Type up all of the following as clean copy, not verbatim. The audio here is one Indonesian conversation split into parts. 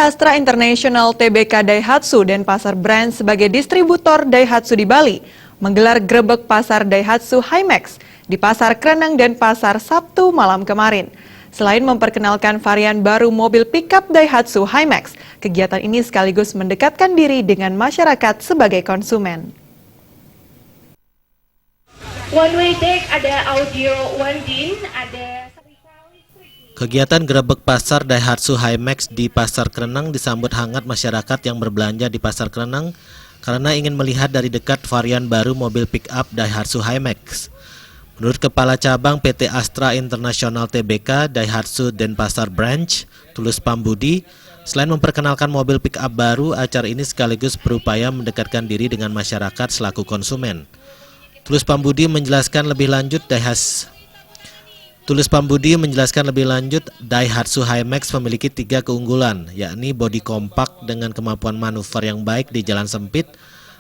Astra International Tbk Daihatsu dan Pasar Brand sebagai distributor Daihatsu di Bali menggelar grebek pasar Daihatsu Himax di Pasar Kreneng dan Pasar Sabtu malam kemarin. Selain memperkenalkan varian baru mobil pickup Daihatsu Himax, kegiatan ini sekaligus mendekatkan diri dengan masyarakat sebagai konsumen. One way deck, ada audio one din, ada... Kegiatan grebek pasar Daihatsu Himax di Pasar Kreneng disambut hangat masyarakat yang berbelanja di Pasar Kreneng karena ingin melihat dari dekat varian baru mobil pick-up Daihatsu Himax. Menurut Kepala Cabang PT Astra International Tbk Daihatsu Denpasar Branch, Tulus Pambudi, selain memperkenalkan mobil pick-up baru, acara ini sekaligus berupaya mendekatkan diri dengan masyarakat selaku konsumen. Tulus Pambudi menjelaskan lebih lanjut Daihatsu Himax memiliki 3 keunggulan, yakni bodi kompak dengan kemampuan manuver yang baik di jalan sempit,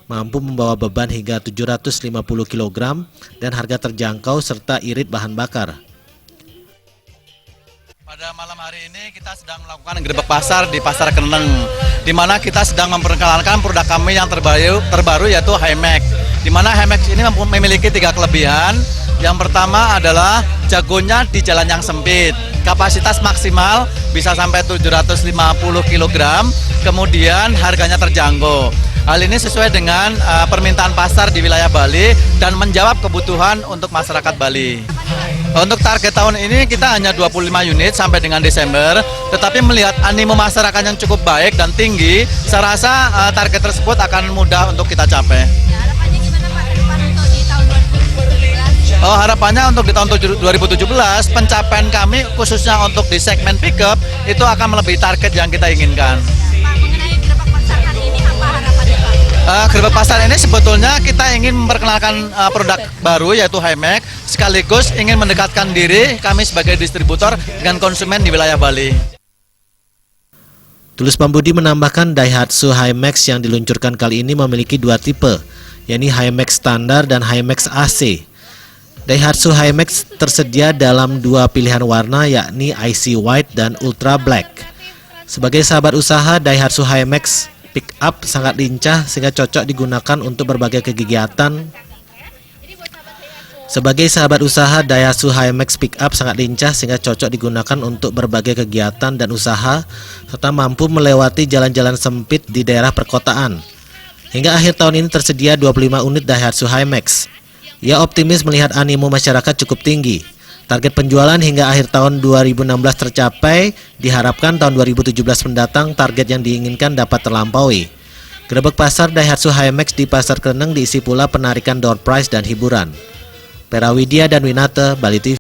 mampu membawa beban hingga 750 kg, dan harga terjangkau serta irit bahan bakar. Pada malam hari ini kita sedang melakukan grebek pasar di Pasar Kreneng, di mana kita sedang memperkenalkan produk kami yang terbaru yaitu Himax. Di mana Himax ini memiliki 3 kelebihan. Yang pertama adalah jagonya di jalan yang sempit, kapasitas maksimal bisa sampai 750 kg, kemudian harganya terjangkau. Hal ini sesuai dengan permintaan pasar di wilayah Bali dan menjawab kebutuhan untuk masyarakat Bali. Untuk target tahun ini kita hanya 25 unit sampai dengan Desember, tetapi melihat animo masyarakat yang cukup baik dan tinggi, saya rasa target tersebut akan mudah untuk kita capai. Harapannya untuk di tahun 2017, pencapaian kami khususnya untuk di segmen pickup itu akan melebihi target yang kita inginkan. Pak, mengenai grebek pasar kali ini apa harapannya, Pak? Grebek pasar ini sebetulnya kita ingin memperkenalkan produk baru yaitu Himax, sekaligus ingin mendekatkan diri kami sebagai distributor dengan konsumen di wilayah Bali. Tulus Pambudi menambahkan Daihatsu Himax yang diluncurkan kali ini memiliki 2 tipe, yakni Himax standar dan Himax AC. Daihatsu Himax tersedia dalam 2 pilihan warna, yakni Icy White dan Ultra Black. Sebagai sahabat usaha, Daihatsu Himax Pickup sangat lincah sehingga cocok digunakan untuk berbagai kegiatan. Sebagai sahabat usaha, Daihatsu Himax Pickup sangat lincah sehingga cocok digunakan untuk berbagai kegiatan dan usaha, serta mampu melewati jalan-jalan sempit di daerah perkotaan. Hingga akhir tahun ini tersedia 25 unit Daihatsu Himax. Ia optimis melihat animo masyarakat cukup tinggi. Target penjualan hingga akhir tahun 2016 tercapai, diharapkan tahun 2017 mendatang target yang diinginkan dapat terlampaui. Grebek pasar Daihatsu Himax di Pasar Kreneng diisi pula penarikan door prize dan hiburan. Pera Widya dan Winata, Bali TV.